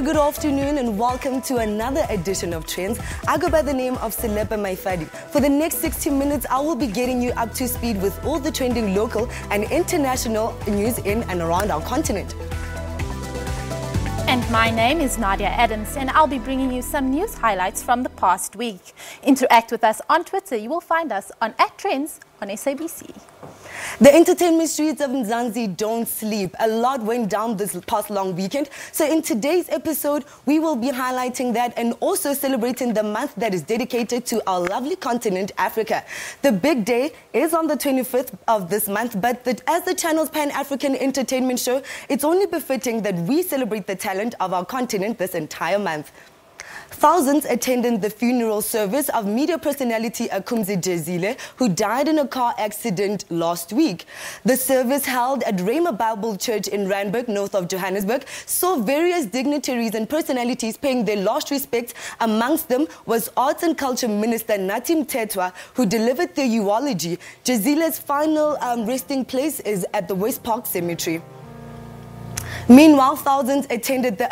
good afternoon and welcome to another edition of Trendz. I go by the name of Selepa Maifadi. For the next 60 minutes, I will be getting you up to speed with all the trending local and international news in and around our continent. And my name is Nadia Adams, and I'll be bringing you some news highlights from the past week. Interact with us on Twitter. You will find us on @Trendz on SABC. The entertainment streets of Mzansi don't sleep. A lot went down this past long weekend. So in today's episode, we will be highlighting that and also celebrating the month that is dedicated to our lovely continent, Africa. The big day is on the 25th of this month, but as the channel's Pan-African entertainment show, it's only befitting that we celebrate the talent of our continent this entire month. Thousands attended the funeral service of media personality Akumzi Jezile, who died in a car accident last week. The service held at Rhema Bible Church in Randburg, north of Johannesburg, saw various dignitaries and personalities paying their last respects. Amongst them was Arts and Culture Minister Natim Tetwa, who delivered the eulogy. Jezile's final resting place is at the West Park Cemetery. Meanwhile, thousands attended the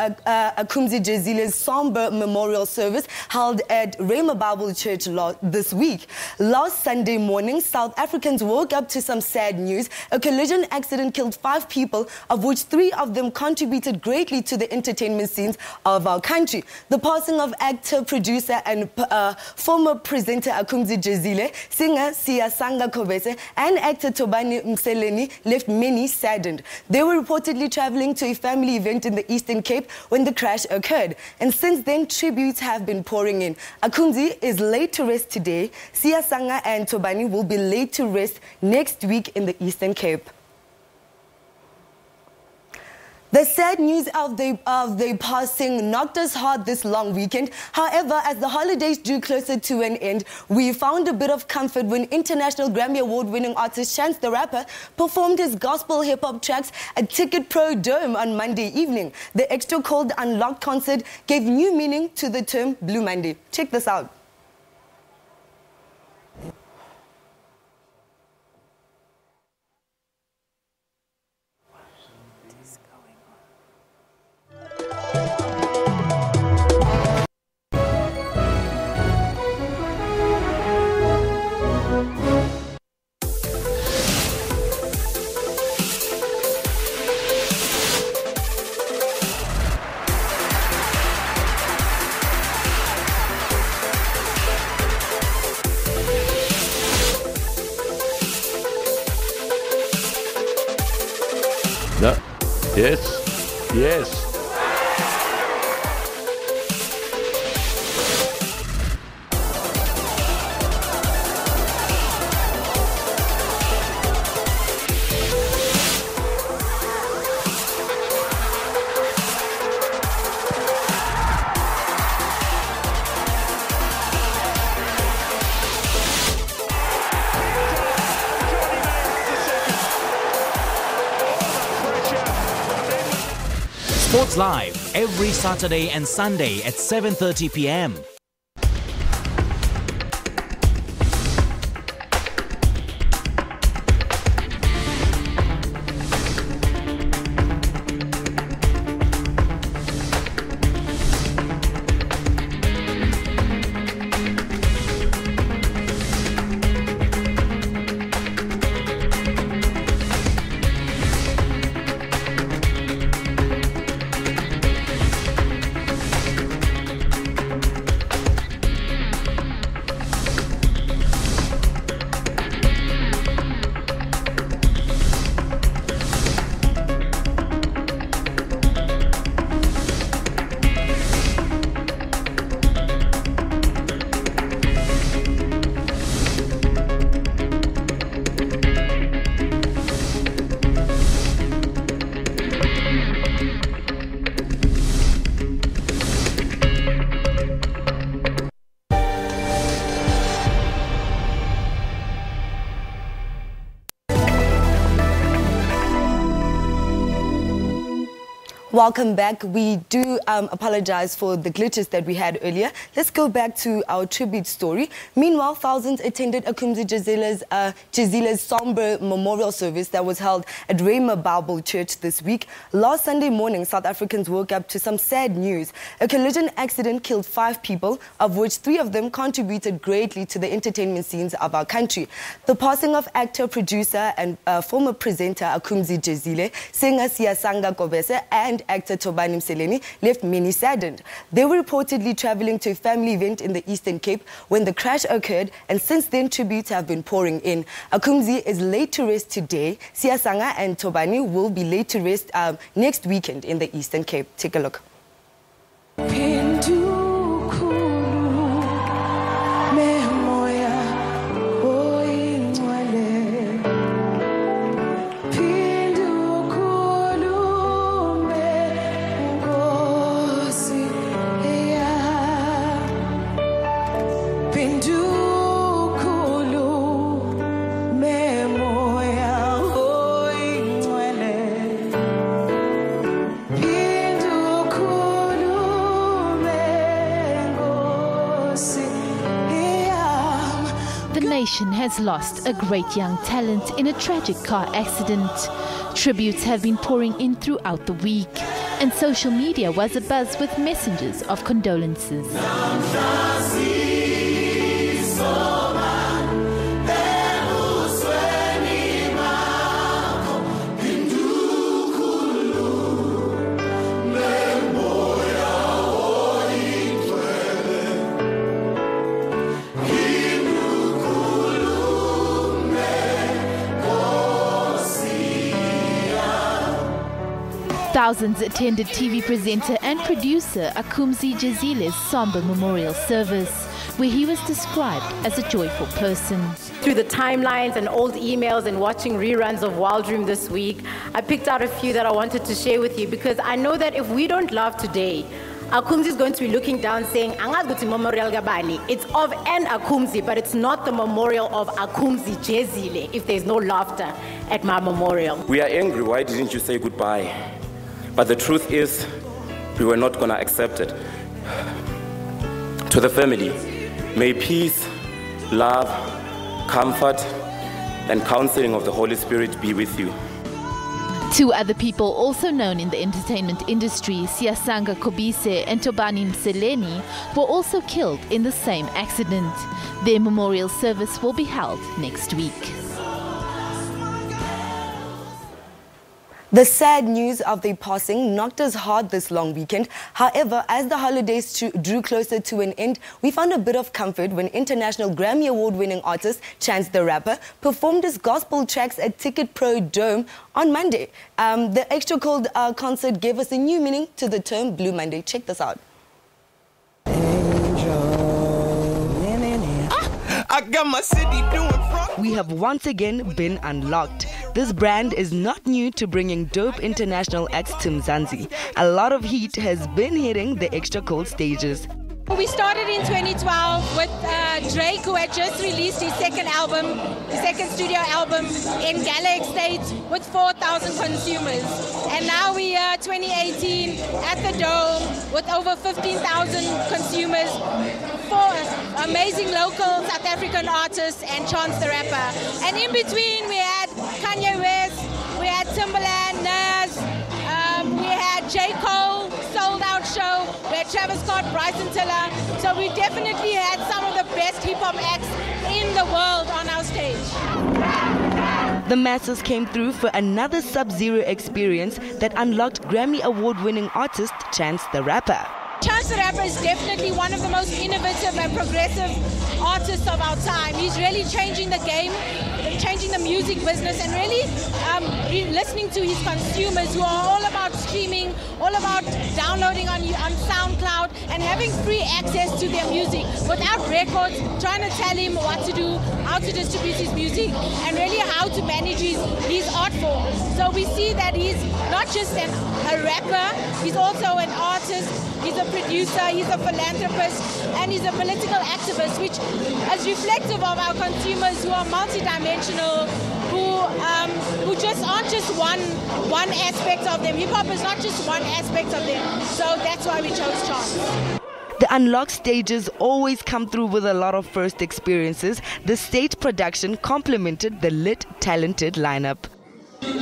Akumzi Jezile's somber memorial service held at Rhema Bible Church this week. Last Sunday morning, South Africans woke up to some sad news. A collision accident killed 5 people, of which 3 of them contributed greatly to the entertainment scenes of our country. The passing of actor, producer and former presenter Akumzi Jezile, singer Siyasanga Kobese and actor Tobani Mseleni left many saddened. They were reportedly traveling to a family event in the Eastern Cape when the crash occurred. And since then, tributes have been pouring in. Akumzi is laid to rest today. Siyasanga and Tobani will be laid to rest next week in the Eastern Cape. The sad news of their passing knocked us hard this long weekend. However, as the holidays drew closer to an end, we found a bit of comfort when international Grammy Award-winning artist Chance the Rapper performed his gospel hip-hop tracks at Ticket Pro Dome on Monday evening. The extra-called Unlocked concert gave new meaning to the term Blue Monday. Check this out. No. Yes. Yes. Sports Live every Saturday and Sunday at 7:30 p.m. Welcome back. We do apologize for the glitches that we had earlier. Let's go back to our tribute story. Meanwhile, thousands attended Akumzi Jezile's somber memorial service that was held at Rhema Bible Church this week. Last Sunday morning, South Africans woke up to some sad news. A collision accident killed 5 people, of which 3 of them contributed greatly to the entertainment scenes of our country. The passing of actor, producer and former presenter Akumzi Jezile, singer Siyasanga Kobese and actor Tobani Mseleni left many saddened. They were reportedly traveling to a family event in the Eastern Cape when the crash occurred, and since then tributes have been pouring in. Akumzi is laid to rest today. Siyasanga and Tobani will be laid to rest next weekend in the Eastern Cape. Take a look. The nation has lost a great young talent in a tragic car accident. Tributes have been pouring in throughout the week, and social media was abuzz with messages of condolences. Thousands attended TV presenter and producer Akumzi Jezile's somber memorial service, where he was described as a joyful person. Through the timelines and old emails and watching reruns of Wild Dream this week, I picked out a few that I wanted to share with you, because I know that if we don't laugh today, Akumzi is going to be looking down saying, "Angaguti memorial gabani." It's of an Akumzi, but it's not the memorial of Akumzi Jezile if there's no laughter at my memorial. We are angry. Why didn't you say goodbye? But the truth is, we were not going to accept it. To the family, may peace, love, comfort, and counseling of the Holy Spirit be with you. 2 other people also known in the entertainment industry, Siyasanga Kobise and Tobani Mseleni, were also killed in the same accident. Their memorial service will be held next week. The sad news of their passing knocked us hard this long weekend. However, as the holidays drew closer to an end, we found a bit of comfort when international Grammy Award-winning artist Trendz the rapper performed his gospel tracks at Ticket Pro Dome on Monday. The Extra Cold concert gave us a new meaning to the term Blue Monday. Check this out. I got my city doing front. We have once again been unlocked. This brand is not new to bringing dope international acts to Mzansi. A lot of heat has been hitting the Extra Cold stages. We started in 2012 with Drake, who had just released his second studio album in Gala Estate with 4,000 consumers. And now we are 2018 at the Dome with over 15,000 consumers, 4 amazing local South African artists and Trendz the rapper. And in between we had Kanye West, we had Timbaland, Nas, we had J. Cole, sold out show, we had Travis Scott, Bryson Tiller. So we definitely had some of the best hip-hop acts in the world on our stage. The masses came through for another Sub-Zero experience that unlocked Grammy Award-winning artist Trendz the rapper. Trendz the rapper is definitely one of the most innovative and progressive artists of our time. He's really changing the game, changing the music business, and really listening to his consumers, who are all about streaming, all about downloading on SoundCloud and having free access to their music without records, trying to tell him what to do, how to distribute his music, and really how to manage his art form. So we see that he's not just a rapper, he's also an artist, he's a producer. producer, he's a philanthropist, and he's a political activist, which is reflective of our consumers who are multidimensional, who just aren't just one aspect of them. Hip-hop is not just one aspect of them. So that's why we chose Trendz. The Unlocked stages always come through with a lot of first experiences. The stage production complemented the lit, talented lineup.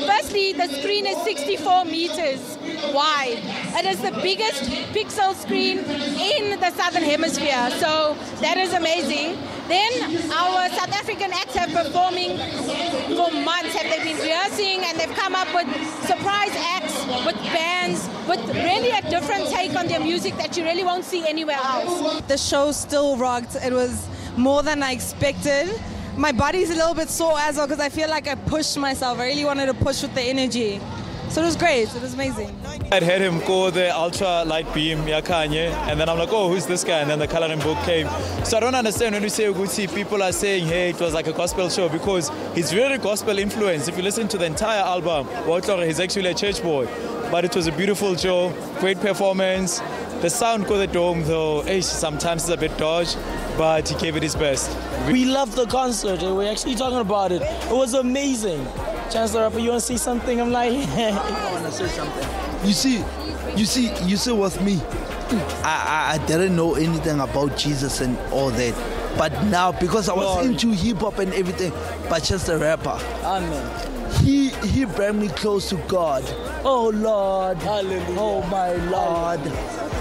Firstly, the screen is 64 meters wide. It is the biggest pixel screen in the Southern Hemisphere, so that is amazing. Then our South African acts have been performing for months. They've been rehearsing and they've come up with surprise acts, with bands, with really a different take on their music that you really won't see anywhere else. The show still rocked. It was more than I expected. My body's a little bit sore as well because I feel like I pushed myself. I really wanted to push with the energy. So it was great. It was amazing. I'd heard him go the ultra light beam, Yakanye, and then I'm like, oh, who's this guy? And then the coloring book came. So I don't understand when you say Uguti, people are saying, hey, it was like a gospel show because he's really gospel influenced. If you listen to the entire album, he's actually a church boy. But it was a beautiful show, great performance. The sound got the dome though, sometimes it's a bit dodgy, but he gave it his best. We loved the concert and we're actually talking about it. It was amazing. Chance the Rapper, you want to say something? I'm like, I want to say something. You see with me, I didn't know anything about Jesus and all that. But now, because I was into hip-hop and everything, but just a rapper. Amen. He brought me close to God. Oh Lord. Hallelujah. Oh my Lord.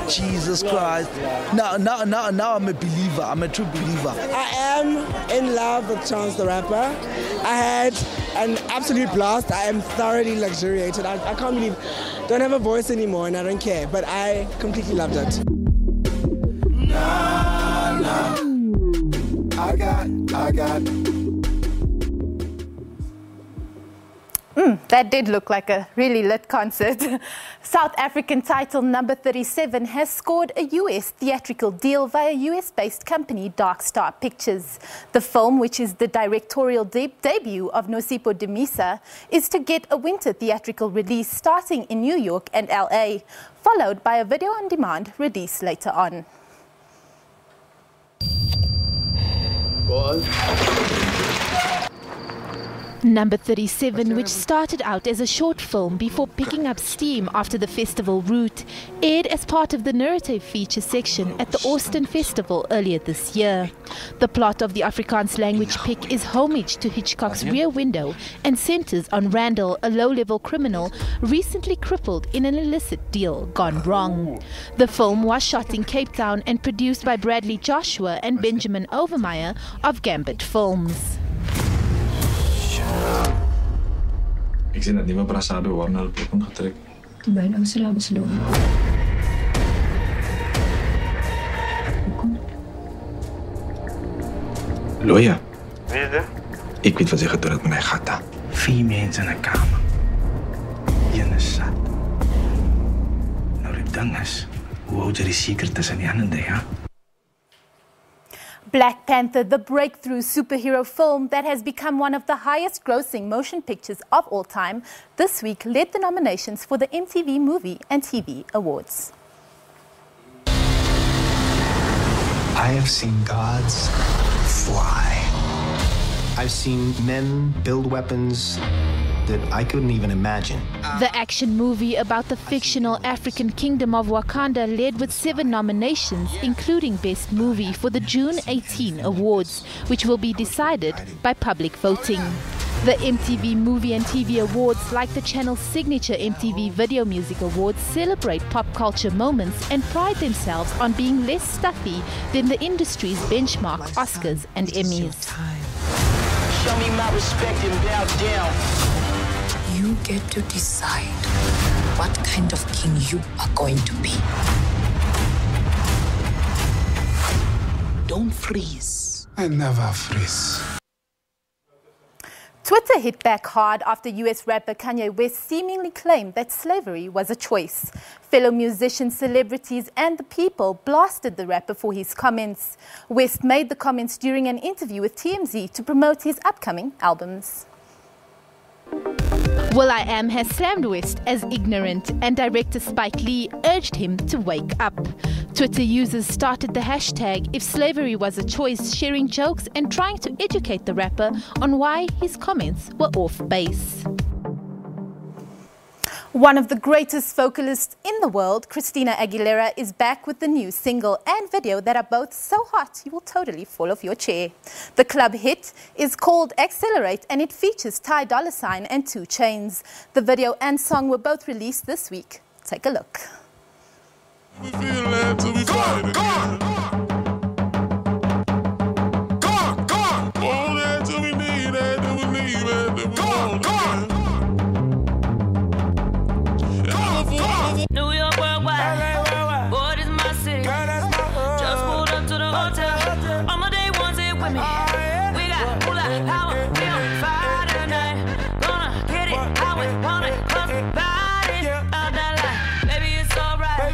Jesus Christ. Now I'm a believer. I'm a true believer. I am in love with Trendz the Rapper. I had an absolute blast. I am thoroughly luxuriated. I can't believe, don't have a voice anymore and I don't care, but I completely loved it. I got. That did look like a really lit concert. South African title number 37 has scored a US theatrical deal via US-based company Dark Star Pictures. The film, which is the directorial debut of Nosipho Demisa, is to get a winter theatrical release starting in New York and LA, followed by a video-on-demand release later on. Number 37, which started out as a short film before picking up steam after the festival route, aired as part of the narrative feature section at the Austin Festival earlier this year. The plot of the Afrikaans language pick is homage to Hitchcock's Rear Window and centers on Randall, a low-level criminal recently crippled in an illicit deal gone wrong. The film was shot in Cape Town and produced by Bradley Joshua and Benjamin Overmeyer of Gambit Films. Ek sien dat nuwe brassado waarna hulle plek getrek. Toe by nou se labs loop. Loya. Wie is dit? Ek weet wat sy gedoen het met my gatta. 4 mense in 'n kamer. Een is sat. Nou die ding is, hoe hou jy die seker tussen die ander, ja? Black Panther, the breakthrough superhero film that has become one of the highest grossing motion pictures of all time, this week led the nominations for the MTV Movie and TV Awards. I have seen gods fly. I've seen men build weapons that I couldn't even imagine. The action movie about the fictional African kingdom of Wakanda led with 7 nominations, including Best Movie for the June 18 Awards, which will be decided by public voting. The MTV Movie and TV Awards, like the channel's signature MTV Video Music Awards, celebrate pop culture moments and pride themselves on being less stuffy than the industry's benchmark Oscars and Emmys. Show me my respect and bow down. You get to decide what kind of king you are going to be. Don't freeze. I never freeze. Twitter hit back hard after US rapper Kanye West seemingly claimed that slavery was a choice. Fellow musicians, celebrities and the people blasted the rapper for his comments. West made the comments during an interview with TMZ to promote his upcoming albums. will.i.am has slammed West as ignorant, and director Spike Lee urged him to wake up. Twitter users started the hashtag If Slavery Was a Choice, sharing jokes and trying to educate the rapper on why his comments were off base. One of the greatest vocalists in the world, Christina Aguilera, is back with the new single and video that are both so hot you will totally fall off your chair. The club hit is called Accelerate, and it features Ty Dolla $ign and 2 Chainz. The video and song were both released this week. Take a look. New York worldwide, boy, this my city. Just pulled up to the hotel. All my day ones here with me. We got moolah power, we on fire tonight. Gonna get it how we want it, close the body out that light. Baby, it's alright,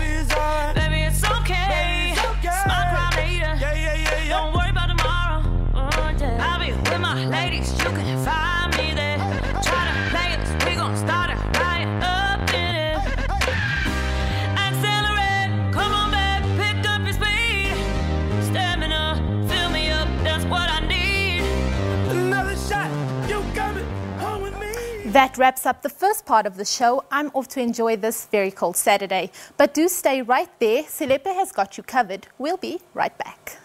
baby, it's okay. Smile, crowd later, don't worry about tomorrow. I'll be with my ladies, you can find me there. Try to play us, we gon' start it right up in it. That wraps up the first part of the show. I'm off to enjoy this very cold Saturday. But do stay right there. Selepe has got you covered. We'll be right back.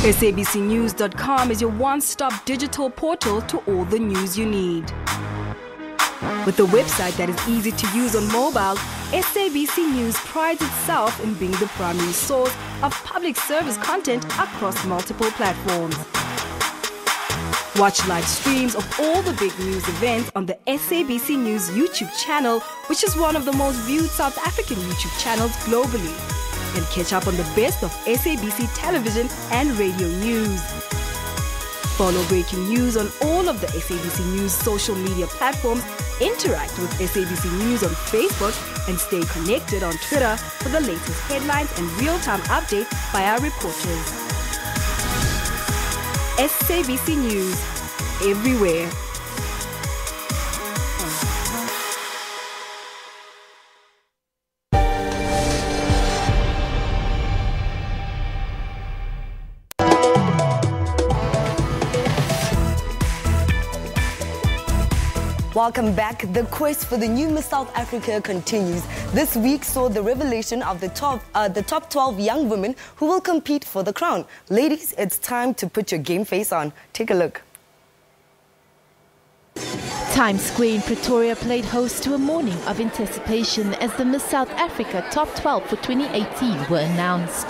SABCnews.com is your one-stop digital portal to all the news you need. With a website that is easy to use on mobile, SABC News prides itself in being the primary source of public service content across multiple platforms. Watch live streams of all the big news events on the SABC News YouTube channel, which is one of the most viewed South African YouTube channels globally. And catch up on the best of SABC television and radio news. Follow breaking news on all of the SABC News social media platforms, interact with SABC News on Facebook, and stay connected on Twitter for the latest headlines and real-time updates by our reporters. SABC News, everywhere. Welcome back. The quest for the new Miss South Africa continues. This week saw the revelation of the top 12 young women who will compete for the crown. Ladies, it's time to put your game face on. Take a look. Times Square in Pretoria played host to a morning of anticipation as the Miss South Africa top 12 for 2018 were announced.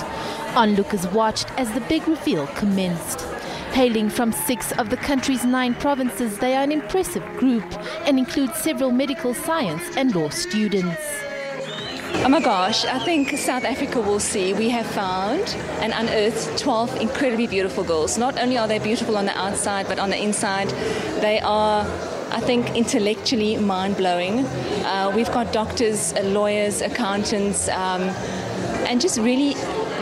Onlookers watched as the big reveal commenced. Hailing from 6 of the country's 9 provinces, they are an impressive group and include several medical science and law students. Oh my gosh, I think South Africa will see. We have found and unearthed 12 incredibly beautiful girls. Not only are they beautiful on the outside, but on the inside, they are, I think, intellectually mind-blowing. We've got doctors, lawyers, accountants, and just really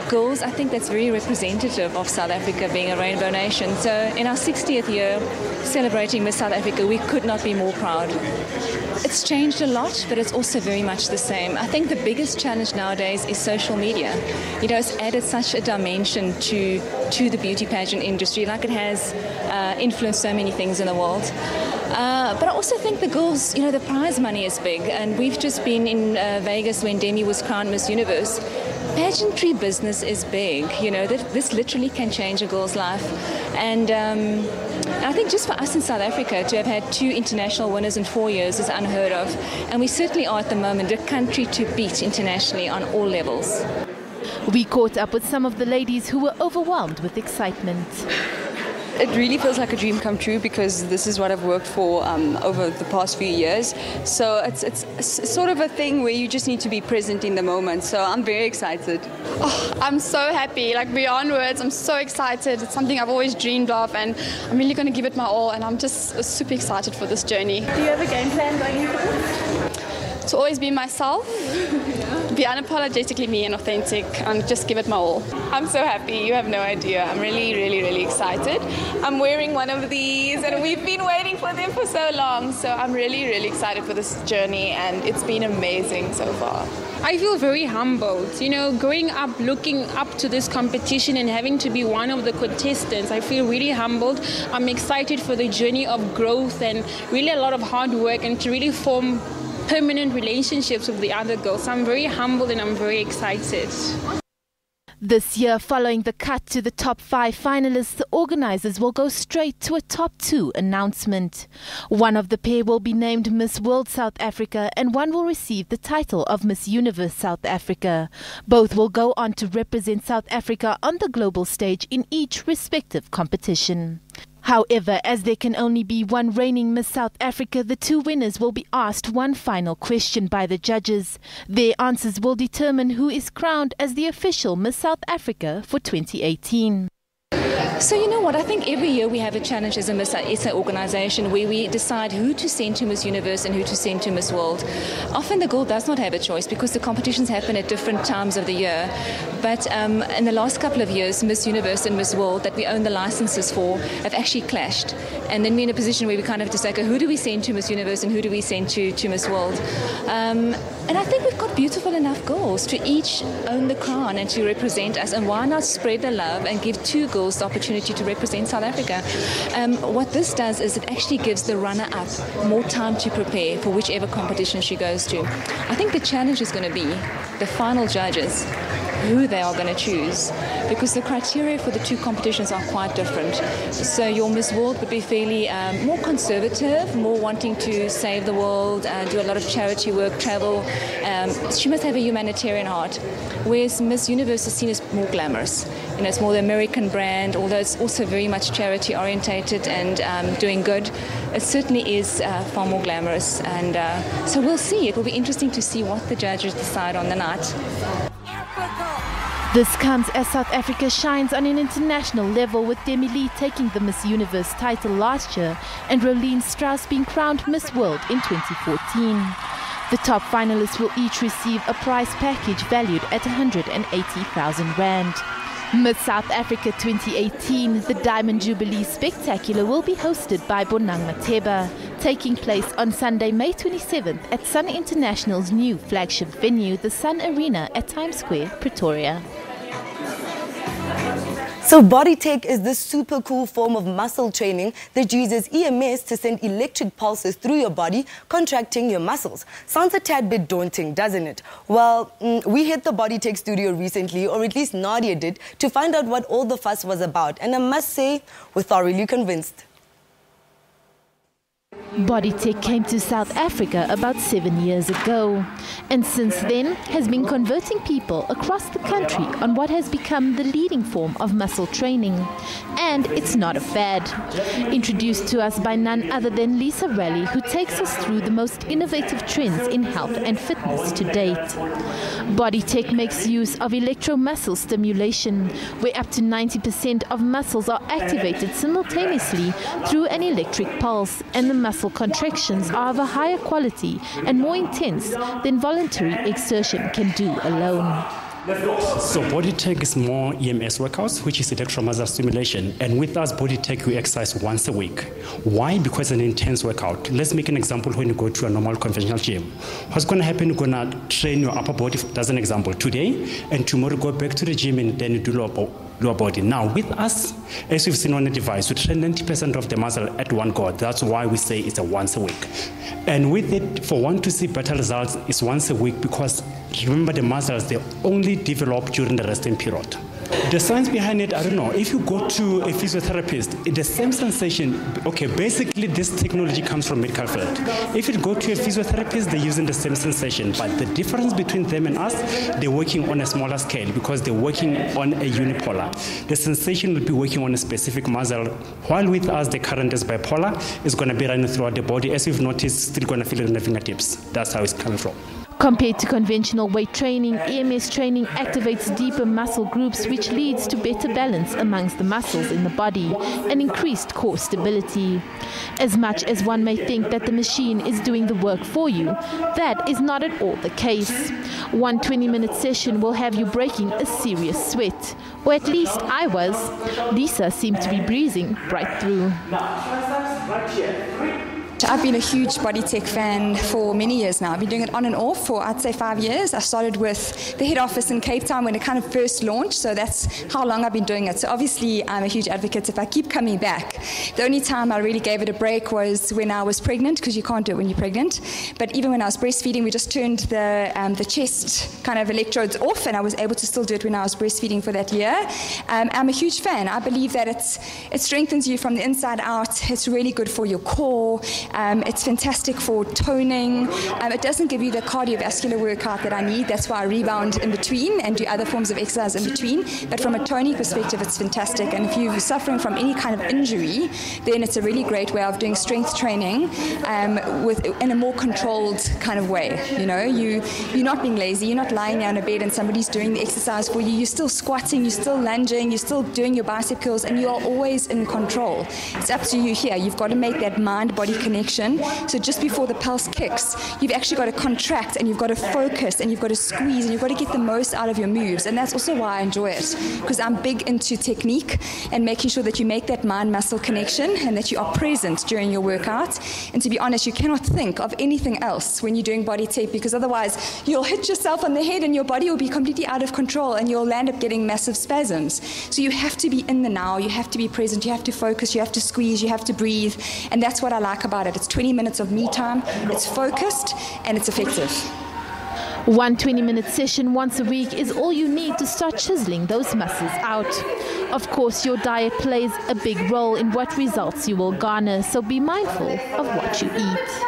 girls, I think that's very representative of South Africa being a rainbow nation. So in our 60th year celebrating Miss South Africa, we could not be more proud. It's changed a lot, but it's also very much the same. I think the biggest challenge nowadays is social media. You know, it's added such a dimension to the beauty pageant industry, like it has influenced so many things in the world. But I also think the girls, you know, the prize money is big, and we've just been in Vegas when Demi was crowned Miss Universe. Pageantry business is big, you know, this literally can change a girl's life. And I think just for us in South Africa to have had 2 international winners in 4 years is unheard of. And we certainly are at the moment the country to beat internationally on all levels. We caught up with some of the ladies who were overwhelmed with excitement. It really feels like a dream come true because this is what I've worked for over the past few years. So it's sort of a thing where you just need to be present in the moment. So I'm very excited. Oh, I'm so happy, like beyond words. I'm so excited. It's something I've always dreamed of, and I'm really going to give it my all. And I'm just super excited for this journey. Do you have a game plan going into this? To always be myself, be unapologetically me and authentic, and just give it my all. I'm so happy, you have no idea. I'm really excited. I'm wearing one of these and we've been waiting for them for so long. So I'm really excited for this journey, and it's been amazing so far. I feel very humbled, you know, growing up, looking up to this competition and having to be one of the contestants. I feel really humbled. I'm excited for the journey of growth and really a lot of hard work, and to really form permanent relationships with the other girls. I'm very humbled and I'm very excited. This year, following the cut to the top 5 finalists, the organizers will go straight to a top 2 announcement. One of the pair will be named Miss World South Africa, and one will receive the title of Miss Universe South Africa. Both will go on to represent South Africa on the global stage in each respective competition. However, as there can only be one reigning Miss South Africa, the 2 winners will be asked one final question by the judges. Their answers will determine who is crowned as the official Miss South Africa for 2018. So you know what, I think every year we have a challenge as a Miss SA organisation where we decide who to send to Miss Universe and who to send to Miss World. Often the girl does not have a choice because the competitions happen at different times of the year. But in the last couple of years, Miss Universe and Miss World that we own the licenses for have actually clashed. And then we're in a position where we kind of have to say, okay, who do we send to Miss Universe and who do we send to Miss World? And I think we've got beautiful enough girls to each own the crown and to represent us. And why not spread the love and give 2 girls the opportunity to represent South Africa? What this does is it actually gives the runner-up more time to prepare for whichever competition she goes to. I think the challenge is going to be the final judges, who they are going to choose, because the criteria for the 2 competitions are quite different. So your Miss World would be fairly more conservative, more wanting to save the world, do a lot of charity work, travel. She must have a humanitarian heart, whereas Miss Universe is seen as more glamorous. You know, it's more the American brand, although it's also very much charity orientated and doing good. It certainly is far more glamorous, and so we'll see. It will be interesting to see what the judges decide on the night. This comes as South Africa shines on an international level, with Demi Lee taking the Miss Universe title last year and Rolene Strauss being crowned Miss World in 2014. The top finalists will each receive a prize package valued at 180,000 Rand. Miss South Africa 2018, the Diamond Jubilee Spectacular, will be hosted by Bonang Mateba, taking place on Sunday, May 27th at Sun International's new flagship venue, the Sun Arena at Times Square, Pretoria. So body tech is this super cool form of muscle training that uses EMS to send electric pulses through your body, contracting your muscles. Sounds a tad bit daunting, doesn't it? Well, we hit the body tech studio recently, or at least Nadia did, to find out what all the fuss was about. And I must say, we're thoroughly convinced. Bodytech came to South Africa about 7 years ago, and since then has been converting people across the country on what has become the leading form of muscle training. And it's not a fad. Introduced to us by none other than Lisa Raleigh, who takes us through the most innovative trends in health and fitness to date. Bodytech makes use of electromuscle stimulation, where up to 90% of muscles are activated simultaneously through an electric pulse, and the muscle contractions are of a higher quality and more intense than voluntary exertion can do alone. So body tech is more EMS workouts, which is electromuscular stimulation. And with us, body tech, we exercise once a week. Why? Because it's an intense workout. Let's make an example when you go to a normal conventional gym. What's going to happen, you're going to train your upper body, as an example, today, and tomorrow go back to the gym and then you do lower body. Now, with us, as you've seen on the device, we train 90% of the muscle at one go. That's why we say it's a once a week. And with it, for one to see better results, it's once a week because remember the muscles, they only develop during the resting period. The science behind it, I don't know. If you go to a physiotherapist, the same sensation, okay, basically this technology comes from medical field. If you go to a physiotherapist, they're using the same sensation, but the difference between them and us, they're working on a smaller scale because they're working on a unipolar. The sensation will be working on a specific muscle, while with us, the current is bipolar, it's going to be running throughout the body. As you've noticed, still going to feel it in the fingertips. That's how it's coming from. Compared to conventional weight training, EMS training activates deeper muscle groups, which leads to better balance amongst the muscles in the body and increased core stability. As much as one may think that the machine is doing the work for you, that is not at all the case. One 20-minute session will have you breaking a serious sweat, or at least I was. Lisa seemed to be breezing right through. I've been a huge body tech fan for many years now. I've been doing it on and off for, I'd say, 5 years. I started with the head office in Cape Town when it kind of first launched, so that's how long I've been doing it. So obviously, I'm a huge advocate if I keep coming back. The only time I really gave it a break was when I was pregnant, because you can't do it when you're pregnant. But even when I was breastfeeding, we just turned the chest kind of electrodes off, and I was able to still do it when I was breastfeeding for that year. I'm a huge fan. I believe that it strengthens you from the inside out. It's really good for your core. It's fantastic for toning. It doesn't give you the cardiovascular workout that I need. That's why I rebound in between and do other forms of exercise in between. But from a toning perspective, it's fantastic. And if you're suffering from any kind of injury, then it's a really great way of doing strength training in a more controlled kind of way. You know, you're not being lazy. You're not lying down in a bed and somebody's doing the exercise for you. You're still squatting. You're still lunging. You're still doing your bicep curls, and you are always in control. It's up to you here. You've got to make that mind-body connection. So just before the pulse kicks, you've actually got to contract and you've got to focus and you've got to squeeze and you've got to get the most out of your moves. And that's also why I enjoy it, because I'm big into technique and making sure that you make that mind-muscle connection and that you are present during your workout. And to be honest, you cannot think of anything else when you're doing body tech, because otherwise you'll hit yourself on the head and your body will be completely out of control and you'll end up getting massive spasms. So you have to be in the now, you have to be present, you have to focus, you have to squeeze, you have to breathe. And that's what I like about it. It's 20 minutes of me time, it's focused, and it's effective. One 20-minute session once a week is all you need to start chiseling those muscles out. Of course, your diet plays a big role in what results you will garner, so be mindful of what you eat.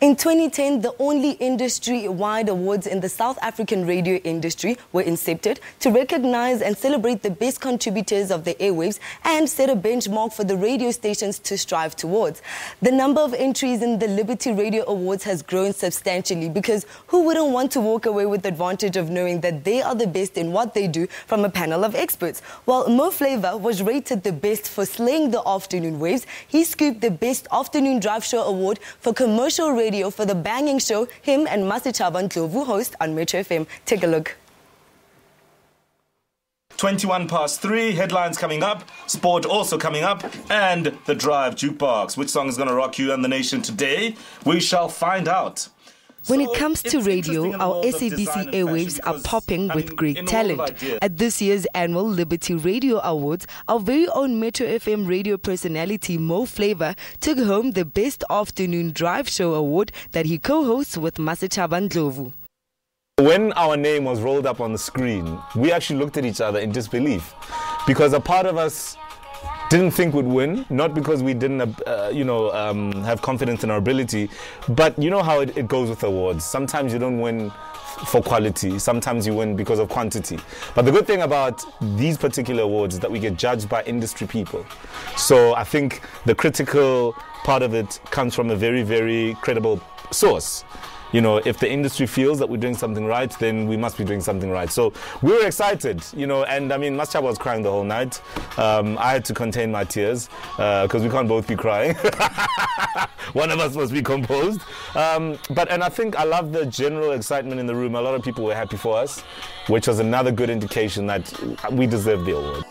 In 2010, the only industry-wide awards in the South African radio industry were incepted to recognize and celebrate the best contributors of the airwaves and set a benchmark for the radio stations to strive towards. The number of entries in the Liberty Radio Awards has grown substantially, because who wouldn't want to walk away with the advantage of knowing that they are the best in what they do from a panel of experts? While Mo Flava was rated the best for slaying the afternoon waves, he scooped the Best Afternoon Drive Show Award for commercial radio for the banging show him and Masechaba Ndlovu host on Metro FM. Take a look. 3:21, headlines coming up, sport also coming up, and the Drive Jukebox. Which song is going to rock you and the nation today? We shall find out. When it comes to radio, our SABC airwaves are popping with great talent. At this year's annual Liberty Radio Awards, our very own Metro FM radio personality Mo Flava took home the Best Afternoon Drive Show Award that he co-hosts with Masechaba Ndlovu. When our name was rolled up on the screen, we actually looked at each other in disbelief, because a part of us didn't think we'd win, not because we didn't, have confidence in our ability, but you know how it goes with awards. Sometimes you don't win for quality, sometimes you win because of quantity. But the good thing about these particular awards is that we get judged by industry people. So I think the critical part of it comes from a very, very credible source. You know, if the industry feels that we're doing something right, then we must be doing something right. So we were excited, you know, and I mean, Maschaba was crying the whole night. I had to contain my tears because we can't both be crying. One of us must be composed. And I think I love the general excitement in the room. A lot of people were happy for us, which was another good indication that we deserve the award.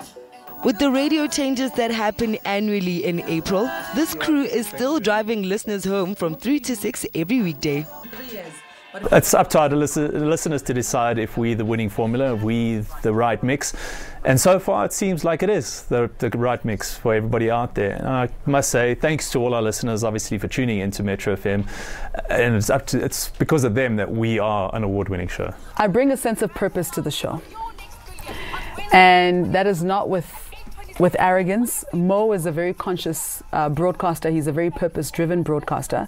With the radio changes that happen annually in April, this crew is still driving listeners home from 3 to 6 every weekday. It's up to our listeners to decide if we're the winning formula, if we're the right mix. And so far it seems like it is the right mix for everybody out there. And I must say thanks to all our listeners, obviously, for tuning into Metro FM. And it's because of them that we are an award-winning show. I bring a sense of purpose to the show. And that is not with arrogance. Mo is a very conscious broadcaster. He's a very purpose-driven broadcaster.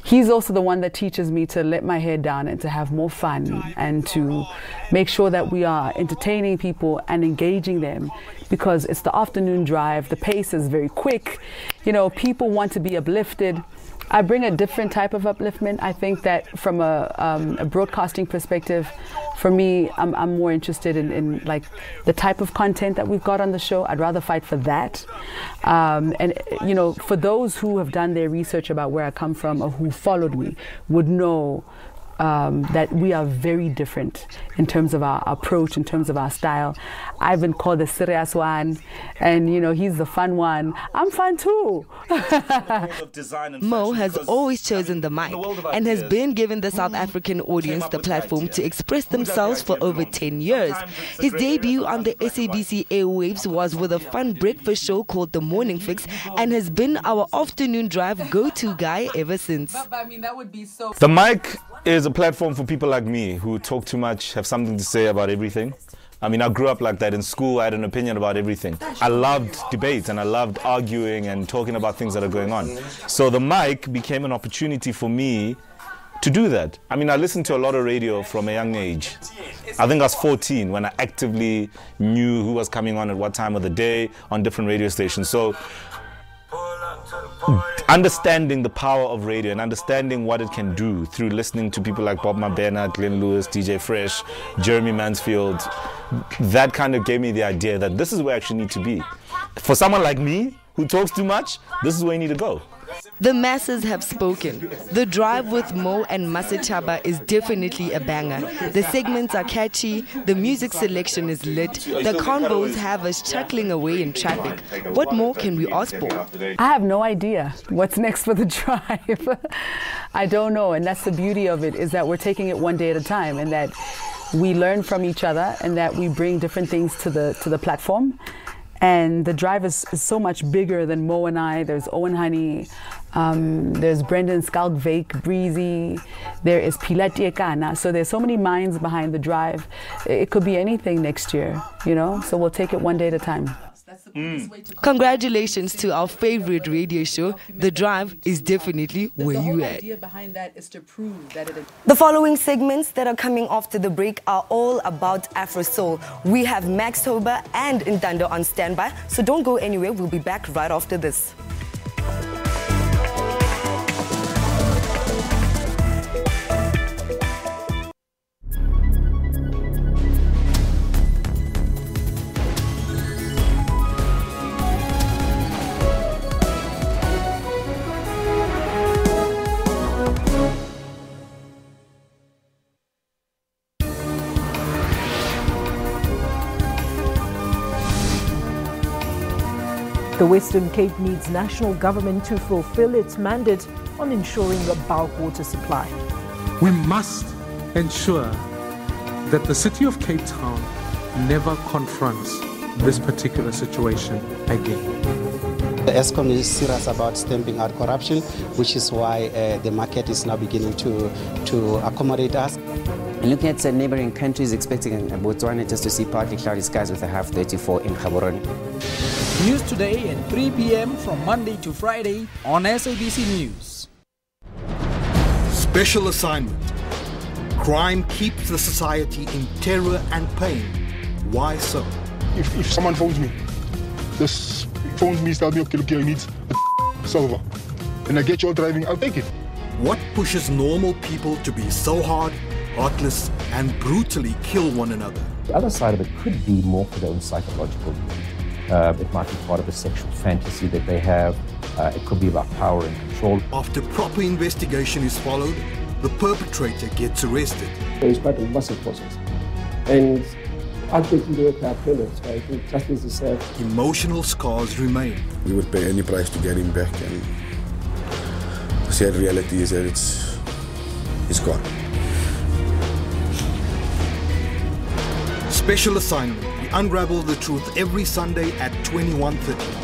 He's also the one that teaches me to let my head down and to have more fun and to make sure that we are entertaining people and engaging them, because it's the afternoon drive. The pace is very quick. You know, people want to be uplifted. I bring a different type of upliftment. I think that from a broadcasting perspective, for me, I'm more interested in like the type of content that we've got on the show. I'd rather fight for that. And you know, for those who have done their research about where I come from or who followed me would know that we are very different in terms of our approach, in terms of our style. I've been called the serious one, and you know, he's the fun one. I'm fun too. Mo has always chosen the mic and has been giving the South African audience the platform to express themselves for over 10 years. His debut on the SABC airwaves was with a fun breakfast show called The Morning Fix, and has been our afternoon drive go-to guy ever since. The mic is a platform for people like me who talk too much, have something to say about everything. I mean, I grew up like that. In school, I had an opinion about everything. I loved debate and I loved arguing and talking about things that are going on. So the mic became an opportunity for me to do that. I mean, I listened to a lot of radio from a young age. I think I was 14 when I actively knew who was coming on at what time of the day on different radio stations. So understanding the power of radio and understanding what it can do through listening to people like Bob Mabena, Glenn Lewis, DJ Fresh, Jeremy Mansfield, that kind of gave me the idea that this is where I actually need to be. For someone like me who talks too much, this is where you need to go. The masses have spoken. The drive with Mo and Masechaba is definitely a banger. The segments are catchy, the music selection is lit, the convos have us chuckling away in traffic. What more can we ask for? I have no idea what's next for the drive. I don't know, and that's the beauty of it, is that we're taking it one day at a time, and that we learn from each other, and that we bring different things to the platform. And the drive is so much bigger than Mo and I. There's Owen Honey, there's Brendan Skalkvake, Breezy, there is Pilati Ekana. So there's so many minds behind the drive. It could be anything next year, you know? So we'll take it one day at a time. Congratulations to our favorite radio show. The drive is definitely where you at. The following segments that are coming after the break are all about Afro Soul. We have Max Toba and Ntando on standby, so don't go anywhere. We'll be back right after this. The Western Cape needs national government to fulfill its mandate on ensuring a bulk water supply. We must ensure that the city of Cape Town never confronts this particular situation again. The ESCOM is serious about stamping out corruption, which is why the market is now beginning to accommodate us. Looking at neighboring countries, expecting Botswana just to see partly cloudy skies with a half 34 in Gaborone. News today at 3 p.m. from Monday to Friday on SABC News. Special assignment. Crime keeps the society in terror and pain. Why so? If someone phones me, tells me, okay, look here, I need a solver, and I get you all driving, I'll take it. What pushes normal people to be so hard, heartless, and brutally kill one another? The other side of it could be more for their own psychological need. It might be part of a sexual fantasy that they have. It could be about power and control. After proper investigation is followed, the perpetrator gets arrested. It's quite a massive process. And ultimately, we have payments, so I think justice is served. Emotional scars remain. We would pay any price to get him back, and the sad reality is that it's gone. Special assignment. We unravel the truth every Sunday at 21:30.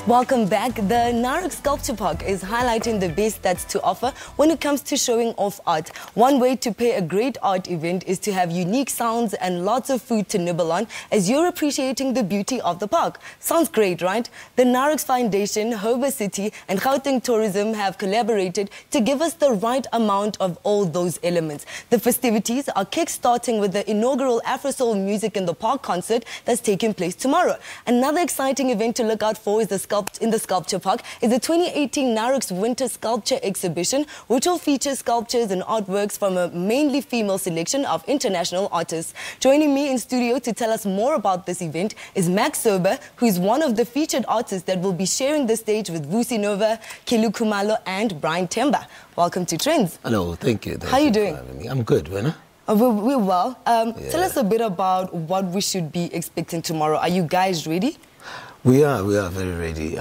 Welcome back. The Narok Sculpture Park is highlighting the best that's to offer when it comes to showing off art. One way to pay a great art event is to have unique sounds and lots of food to nibble on as you're appreciating the beauty of the park. Sounds great, right? The Narok Foundation, Hova City and Gauteng Tourism have collaborated to give us the right amount of all those elements. The festivities are kick-starting with the inaugural Afro Soul Music in the Park concert that's taking place tomorrow. Another exciting event to look out for is in the Sculpture Park is the 2018 Narok's Winter Sculpture Exhibition, which will feature sculptures and artworks from a mainly female selection of international artists. Joining me in studio to tell us more about this event is Max Sober, who is one of the featured artists that will be sharing the stage with Vusi Nova, Kelu Kumalo and Brian Temba. Welcome to Trendz. Hello, thank you. How are you doing? I'm good, Wena. We're well. Tell us a bit about what we should be expecting tomorrow. Are you guys ready? We are very ready.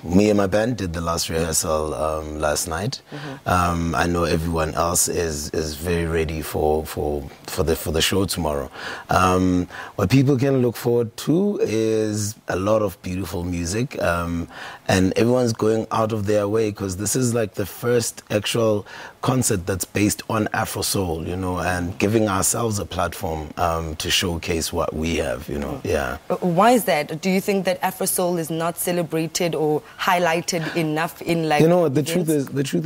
Me and my band did the last rehearsal last night. I know everyone else is very ready for the show tomorrow. What people can look forward to is a lot of beautiful music, and everyone's going out of their way because this is like the first actual concert that's based on Afro Soul, you know, and giving ourselves a platform to showcase what we have, you know. Yeah. Why is that? Do you think that Afro Soul is not celebrated or highlighted enough in like? You know what, the truth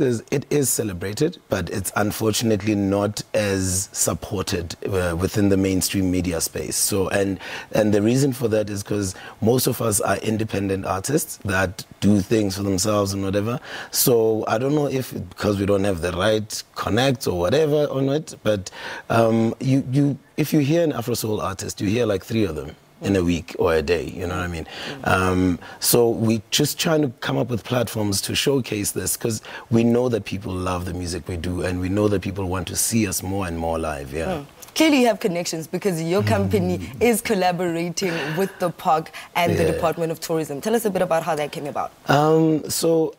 is it is celebrated, but it's unfortunately not as supported within the mainstream media space. So and the reason for that is because most of us are independent artists that do things for themselves and whatever. So I don't know if because we don't have the right connect or whatever on it, but if you hear an Afro Soul artist, you hear like 3 of them in a week or a day, you know what I mean? So we just trying to come up with platforms to showcase this because we know that people love the music we do and we know that people want to see us more and more live, yeah. Clearly you have connections because your company is collaborating with the park and the Department of Tourism. Tell us a bit about how that came about. So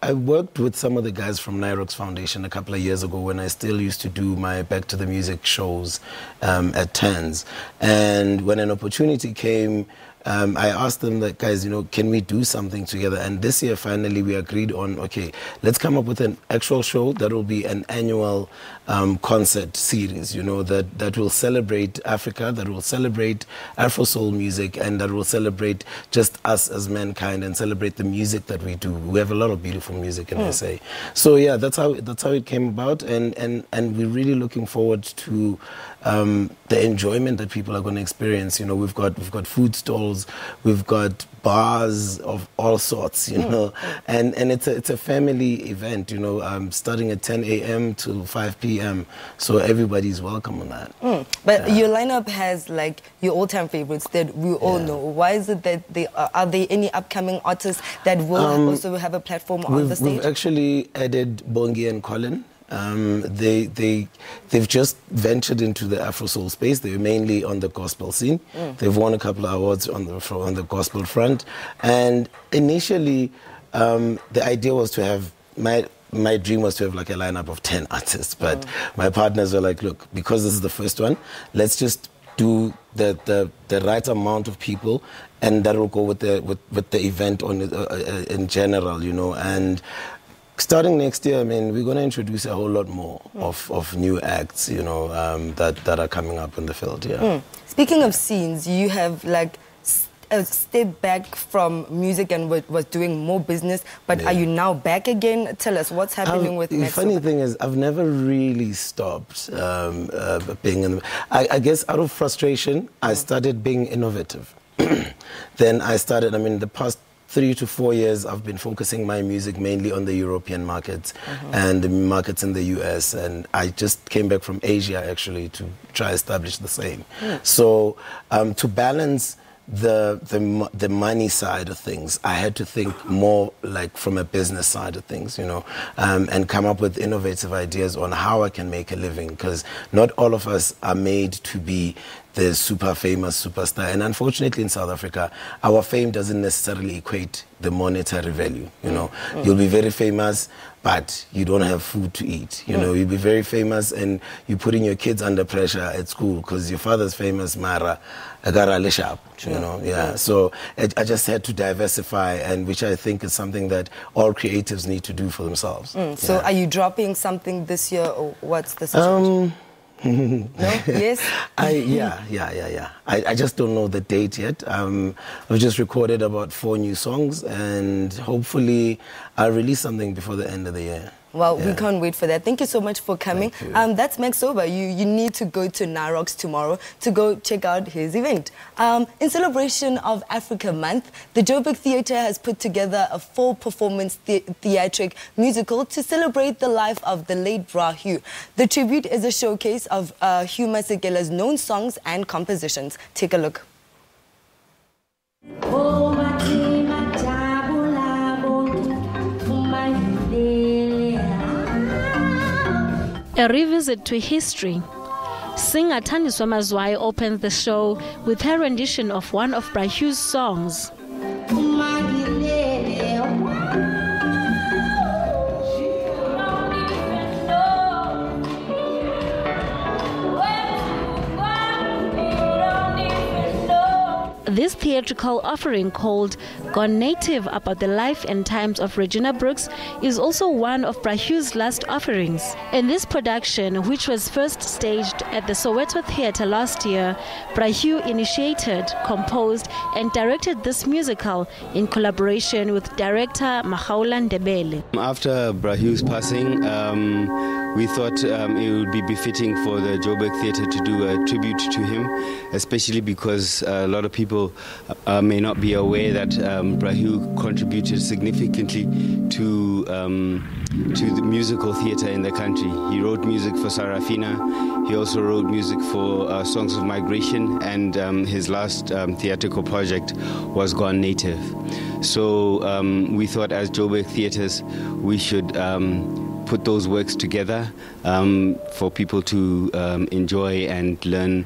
I worked with some of the guys from Narok's Foundation a couple of years ago when I still used to do my Back to the Music shows at Trendz. And when an opportunity came, I asked them that, guys, you know, can we do something together? And this year, finally, we agreed on, okay, let's come up with an actual show that will be an annual concert series, you know, that will celebrate Africa, that will celebrate Afro Soul music, and that will celebrate just us as mankind and celebrate the music that we do. We have a lot of beautiful music in SA. So yeah, that's how it came about, and we're really looking forward to the enjoyment that people are going to experience. You know, we've got food stalls, we've got bars of all sorts, you know, and it's a family event, you know, starting at 10 a.m. to 5 p.m. So everybody's welcome on that. But your lineup has like your all-time favorites that we all know. Why is it that are there any upcoming artists that will also have a platform on the stage? We've actually added Bongi and Colin. They've just ventured into the Afro Soul space. They're mainly on the gospel scene. They've won a couple of awards on the gospel front. And initially, the idea was to have my dream was to have like a lineup of 10 artists. But my partners were like, look, because this is the first one, let's just do the right amount of people, and that will go with the event on in general, you know. And starting next year, I mean, we're going to introduce a whole lot more of new acts, you know, that are coming up in the field, yeah. Speaking of scenes, you have like a step back from music and was doing more business, but are you now back again? Tell us what's happening with The funny thing is, I've never really stopped being in. I guess out of frustration, I started being innovative. Then I started. I mean, the past 3 to 4 years, I've been focusing my music mainly on the European markets and the markets in the US. And I just came back from Asia, actually, to try to establish the same. So to balance the money side of things, I had to think more like from a business side of things, you know, and come up with innovative ideas on how I can make a living, because not all of us are made to be the super famous superstar. And unfortunately in South Africa, our fame doesn't necessarily equate the monetary value, you know. You'll be very famous, but you don't have food to eat. You know, you'll be very famous and you're putting your kids under pressure at school because your father's famous, Mara, Agara Sharp, you know. So I just had to diversify, and which I think is something that all creatives need to do for themselves. So are you dropping something this year, or what's the situation? No? Yes? I just don't know the date yet. I've just recorded about 4 new songs, and hopefully I'll release something before the end of the year. Well, we can't wait for that. Thank you so much for coming. That's Max Sober. You need to go to Narox tomorrow to go check out his event. In celebration of Africa Month, the Joburg Theatre has put together a 4-performance theatric musical to celebrate the life of the late Bra Hugh. The tribute is a showcase of Hugh Masekela's known songs and compositions. Take a look. A revisit to history. Singer Thandiswa Mazwai opened the show with her rendition of one of Bra Hugh's songs. This theatrical offering, called Gone Native, about the life and times of Regina Brooks, is also one of Bra Hugh's last offerings. In this production, which was first staged at the Soweto Theatre last year, Bra Hugh initiated, composed and directed this musical in collaboration with director Mahaula Ndebele. After Bra Hugh's passing, we thought it would be befitting for the Joburg Theatre to do a tribute to him, especially because a lot of people may not be aware that Bra Hugh contributed significantly to the musical theatre in the country. He wrote music for Sarafina. He also wrote music for Songs of Migration, and his last theatrical project was Gone Native. So we thought, as Joburg Theatres, we should put those works together for people to enjoy and learn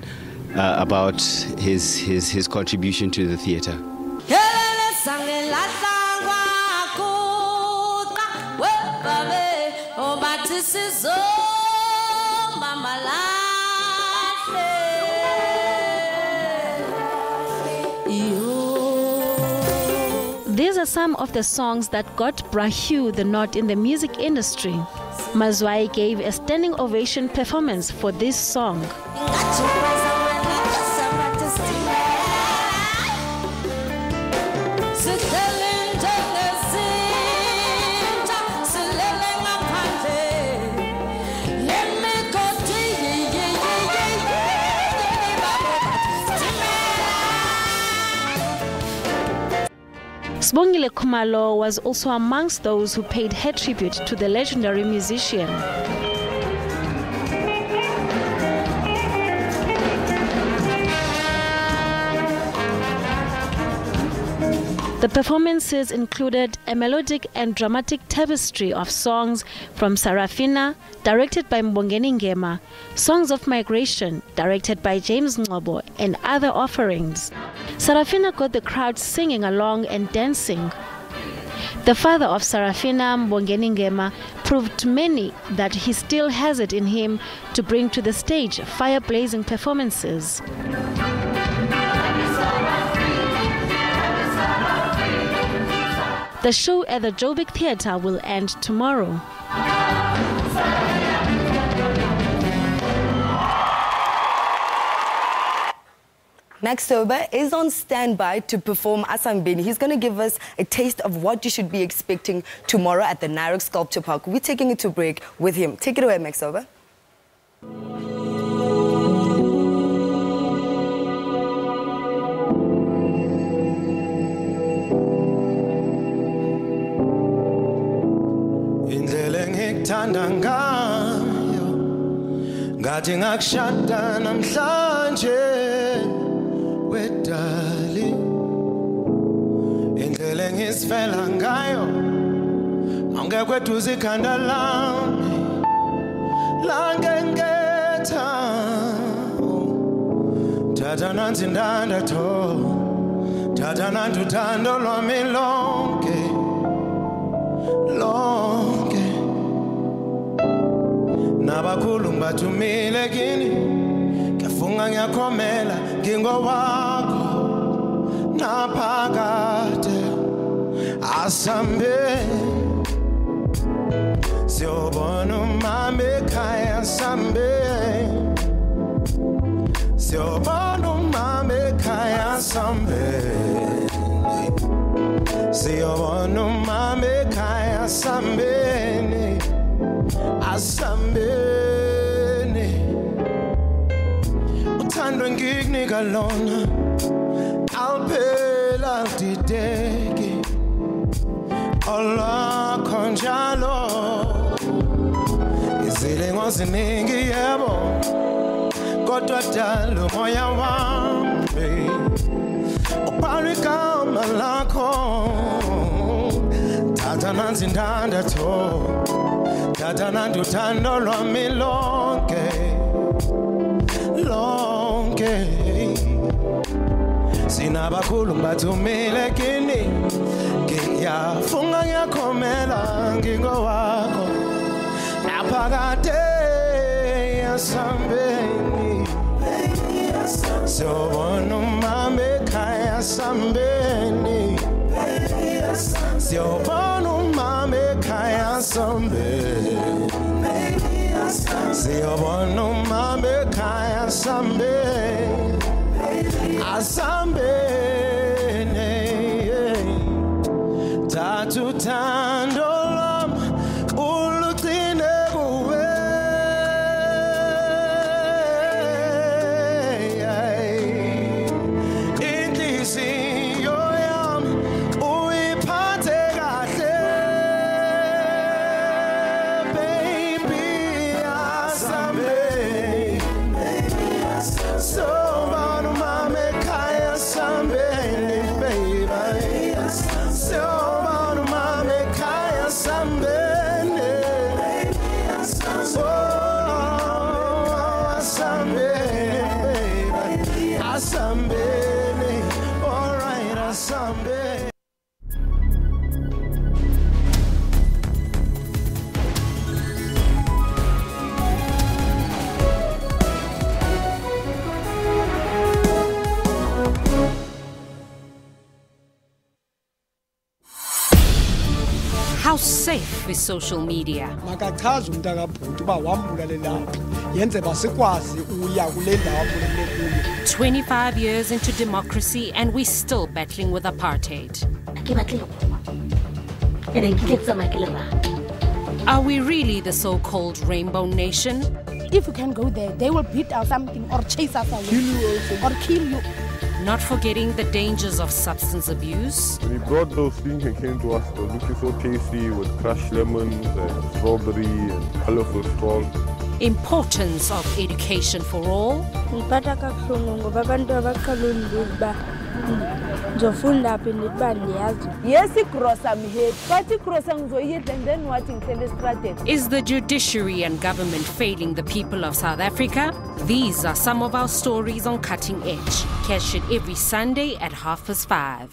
about his contribution to the theatre. These are some of the songs that got Bra Hugh the nod in the music industry. Mazwai gave a standing ovation performance for this song. Sibongile Khumalo was also amongst those who paid her tribute to the legendary musician. The performances included a melodic and dramatic tapestry of songs from Sarafina, directed by Mbongeni Ngema, Songs of Migration, directed by James Ngobo, and other offerings. Sarafina got the crowd singing along and dancing. The father of Sarafina, Mbongeni Ngema, proved to many that he still has it in him to bring to the stage fire-blazing performances. The show at the Joburg Theatre will end tomorrow. Max Sober is on standby to perform Asambeni. He's going to give us a taste of what you should be expecting tomorrow at the Nairok Sculpture Park. We're taking it to break with him. Take it away, Max Sober. Ngathi ngakushada namhlanje wedali indlela engisifela ngayo angekho eduze ikhanda lami langengetha thatha nansi ndandatho thatha nanti uthando lwami lonke nabakhulu ngibathumile kini ngiyafunga ngiyakhomela ngingowakho naphakade asambe siyobona umama ekhaya asambe siyobona umama ekhaya asambe siyobona umama ekhaya asambeni asambeni uthando ngikunika lona alphela dideki olwakho njalo izilingo ziningi yebo kodwa dala umoya wami ubhalwe igama lakho thatha nansi ndandatho thatha nanti uthando lwami lonke sinabakhulu ngibathumile kini ngiyafunga ngiyakhomela ngingowakho naphakade asambeni siyobona umama ekhaya asambeni siyobona umama ekhaya asambeni siyobona umama ekhaya asambeni asambeni thatha uthando lwami ulugcine kuwe inhliziyo yami uyiphathe kahle baby asambeni sobona umama ekhaya asambeni baby sobona umama ekhaya asambeni asambeni asambeni all right asambeni. How safe is social media? Makachaza umntakabhuti uba wambulale laphi yenze basikwazi uya kule ndawo ambulale kuyo. 25 years into democracy and we're still battling with apartheid. Are we really the so-called rainbow nation? If we can go there, they will beat us something or chase us away or kill you. Not forgetting the dangers of substance abuse. When he brought those things and came to us, they were looking so tasty with crushed lemons and strawberry and colorful straws. Importance of education for all. Yes, Is the judiciary and government failing the people of South Africa? These are some of our stories on Cutting Edge. Catch it every Sunday at 5:30.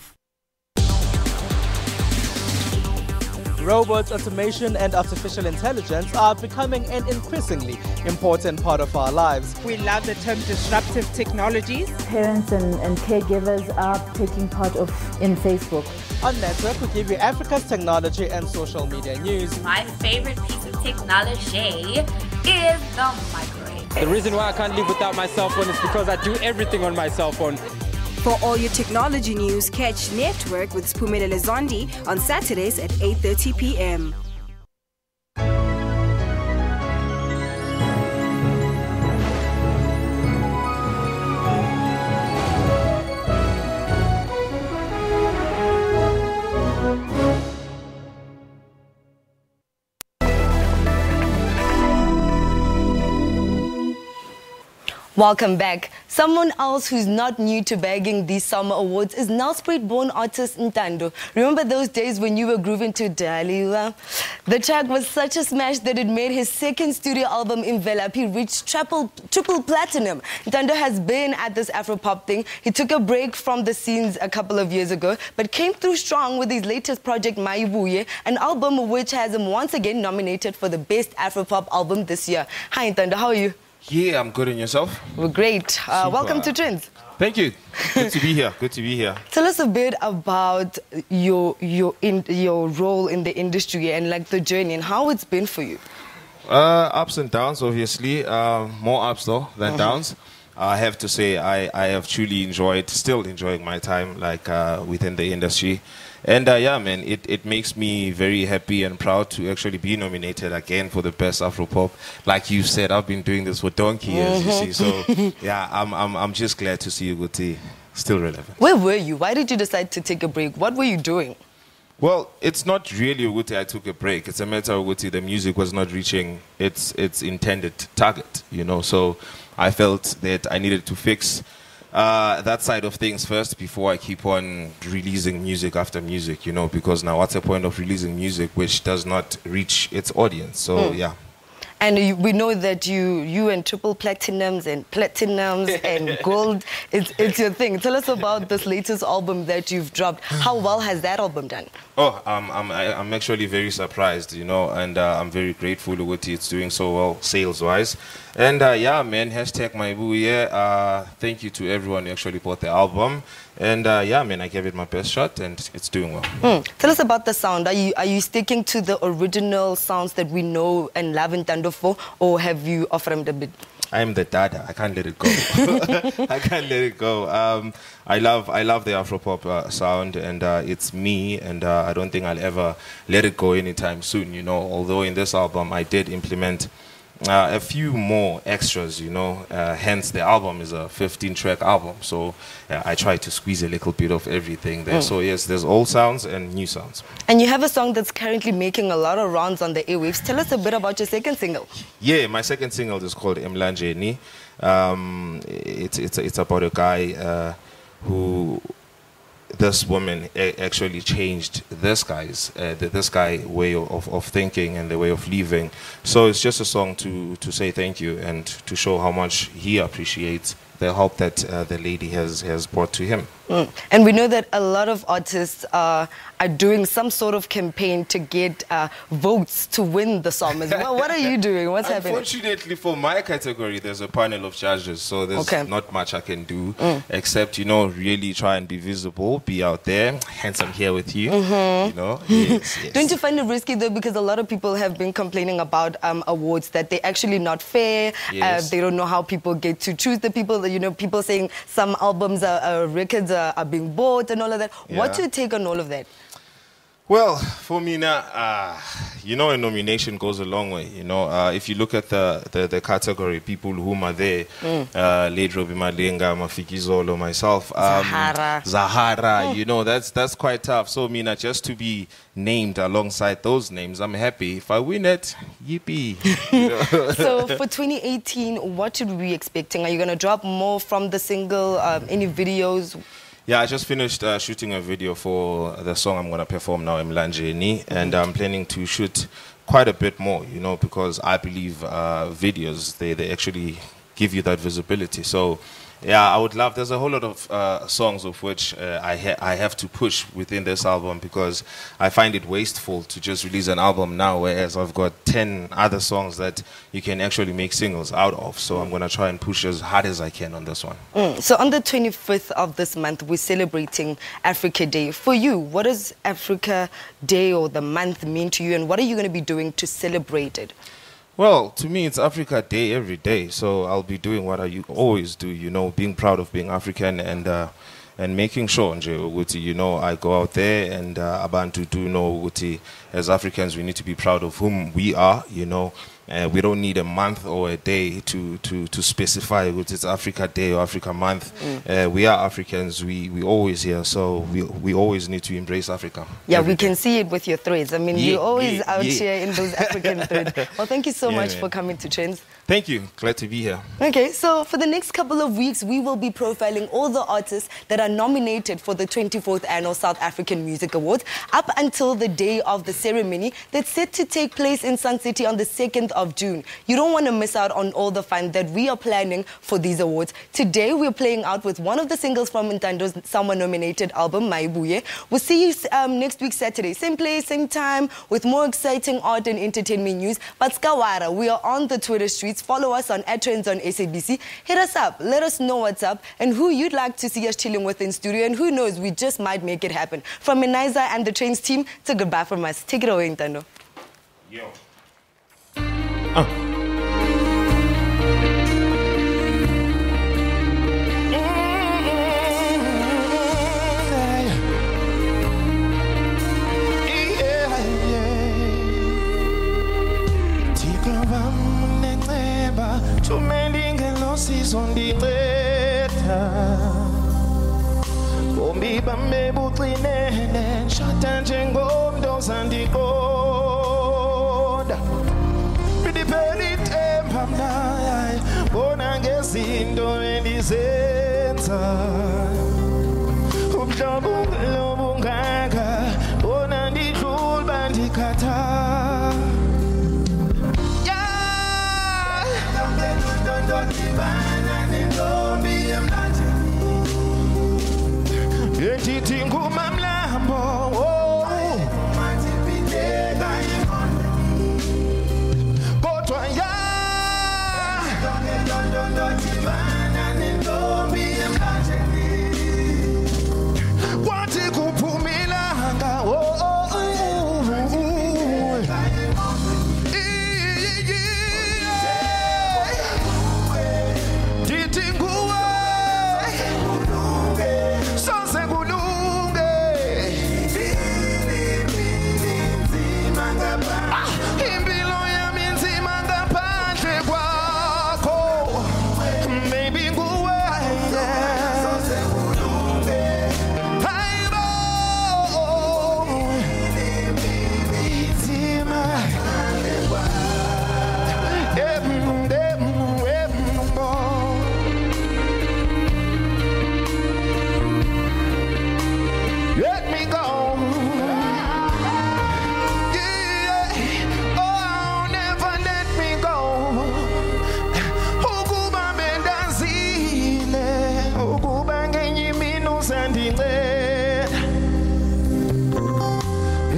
Robots, automation, and artificial intelligence are becoming an increasingly important part of our lives. We love the term disruptive technologies. Parents and caregivers are taking part in Facebook. On Network, we give you Africa's technology and social media news. My favorite piece of technology is the microwave. The reason why I can't live without my cell phone is because I do everything on my cell phone. For all your technology news, catch Network with Spumelele Zondi on Saturdays at 8:30 p.m. Welcome back. Someone else who's not new to bagging these summer awards is Nelspruit-born artist Ntando. Remember those days when you were grooving to Daliwa? The track was such a smash that it made his second studio album, Imvelaphi, reach triple platinum. Ntando has been at this Afropop thing. He took a break from the scenes a couple of years ago, but came through strong with his latest project, Maibuye, an album which has him once again nominated for the Best Afropop Album this year. Hi Ntando, how are you? Yeah, I'm good. And yourself? We're great. Welcome to Trendz. Thank you. Good to be here. Good to be here. Tell us a bit about your role in the industry and like the journey and how it's been for you. Ups and downs, obviously. More ups though than downs. I have to say I have truly enjoyed, still enjoying my time like within the industry. And yeah, man, it makes me very happy and proud to actually be nominated again for the Best Afropop. Like you said, I've been doing this for donkey years, you see. So yeah, I'm just glad to see Uguti still relevant. Where were you? Why did you decide to take a break? What were you doing? Well, it's not really Uguti I took a break. It's a matter of Uguti the music was not reaching its intended target, you know. So I felt that I needed to fix that side of things first before I keep on releasing music after music, you know, because now what's the point of releasing music which does not reach its audience? So yeah. And we know that you and triple platinums and gold, it's your thing. Tell us about this latest album that you've dropped. How well has that album done? Oh, I'm actually very surprised, you know, and I'm very grateful to what it's doing so well sales-wise. And yeah, man, hashtag Maibuye. Thank you to everyone who actually bought the album. And yeah, man, I gave it my best shot, and it's doing well. Tell us about the sound. Are you sticking to the original sounds that we know and love in Ntando for, or have you offered a bit? I am the dada. I can't let it go. I can't let it go. I love the Afropop sound, and it's me, and I don't think I'll ever let it go anytime soon, you know. Although in this album I did implement a few more extras, you know, hence the album is a 15-track album, so I try to squeeze a little bit of everything there. So yes, there's old sounds and new sounds. And you have a song that's currently making a lot of rounds on the airwaves. Tell us a bit about your second single. Yeah, my second single is called Emlanjeni. It's about a guy who this woman actually changed this guy way of thinking and the way of living. So it's just a song to say thank you and to show how much he appreciates the help that the lady has brought to him. And we know that a lot of artists are doing some sort of campaign to get votes to win the song as well. What are you doing? What's happening? Unfortunately for my category, there's a panel of judges, so there's not much I can do except, you know, really try and be visible, be out there, hence I'm here with you, you know. Yes. Don't you find it risky though, because a lot of people have been complaining about awards that they're actually not fair, they don't know how people get to choose the people, you know, people saying some albums, records are being bought and all of that. What's your take on all of that? Well, for me now, you know, a nomination goes a long way. You know, if you look at the category, people whom are there, late Robbie Malenga, Mafikizolo, myself, Zahara, you know, that's quite tough. So, Mina, just to be named alongside those names, I'm happy. If I win it, yippee. You know? So, for 2018, what should we be expecting? Are you going to drop more from the single? Any videos? Yeah, I just finished shooting a video for the song I'm going to perform now, Emlanjeni, and I'm planning to shoot quite a bit more, you know, because I believe videos, they actually give you that visibility. So, yeah, I would love, there's a whole lot of songs of which I have to push within this album, because I find it wasteful to just release an album now, whereas I've got 10 other songs that you can actually make singles out of. So I'm going to try and push as hard as I can on this one. So on the 25th of this month, we're celebrating Africa Day. For you, what does Africa Day or the month mean to you, and what are you going to be doing to celebrate it? Well, to me, it's Africa Day every day. So I'll be doing what I always do, you know, being proud of being African and making sure, nje, you know, I go out there and abantu do know, as Africans, we need to be proud of whom we are, you know. We don't need a month or a day to specify which it's Africa Day or Africa Month. We are Africans. We always here, so we always need to embrace Africa. Yeah, we can see it with your threads. I mean, you're always out here in those African threads. Well, thank you so much for coming to Trendz. Thank you. Glad to be here. Okay, so for the next couple of weeks, we will be profiling all the artists that are nominated for the 24th Annual South African Music Awards up until the day of the ceremony that's set to take place in Sun City on the 2nd of June. You don't want to miss out on all the fun that we are planning for these awards. Today, we're playing out with one of the singles from Ntando's summer-nominated album, Maibuye. We'll see you next week, Saturday. Same place, same time, with more exciting art and entertainment news. But Skawara, we are on the Twitter streets. Follow us on @Trendz on SABC. Hit us up. Let us know what's up and who you'd like to see us chilling with in studio. And who knows, we just might make it happen. From Menaiza and the Trendz team, it's a goodbye from us. Take it away, Ntando. Yo. Bombi bame buqinene shata njengomntu sandiqonda Bidipeli tempa mna bona ngezinto endizenza Ubhlobo lobungaka bona ndidlula bandikhatha Yetithi ngumamlambo kodwa ya kwathi kuphumilanga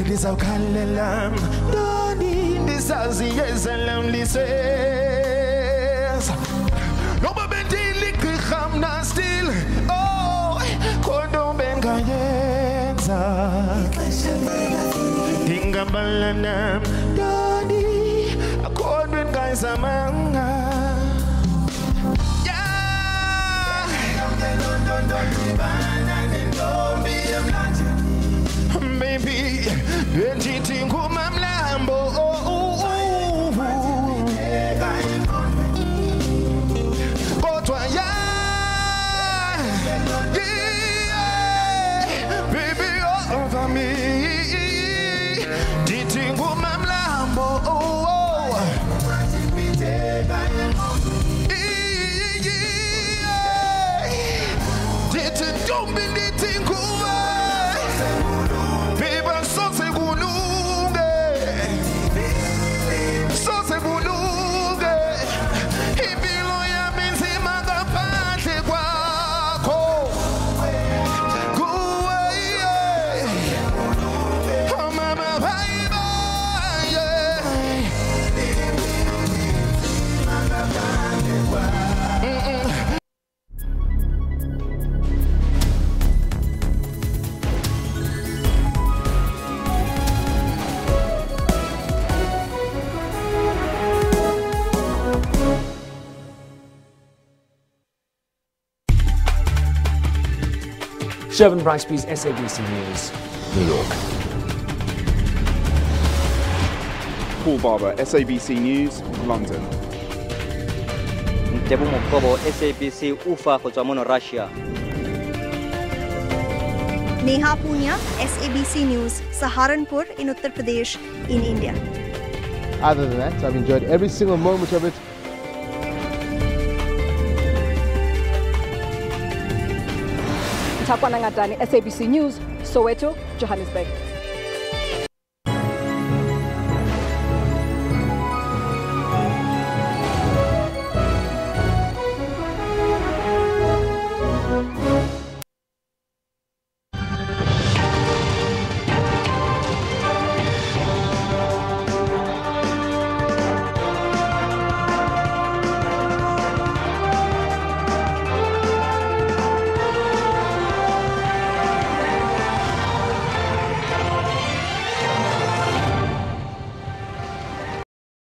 Ndizawukhalela ndoni ndisaziyeza lam liseza noba bendiligqirha mna still oh kodwa bengayenza ndingabala nam ndoni akodwa endingayizamanga Maybe benjithi ngumamlambo kodwa ya baby over me ndithi ngumamlambo ndithi ntombi ndithi nguwe Shervin Bryce-Pease, SABC News, New York. Paul Barber, SABC News, London. Ntebo Mokobo, SABC Ufa go tswa mo Russia. Neha Punya, SABC News, Saharanpur in Uttar Pradesh in India. Other than that, I've enjoyed every single moment of it. Takwana Ngatani, SABC News, Soweto, Johannesburg.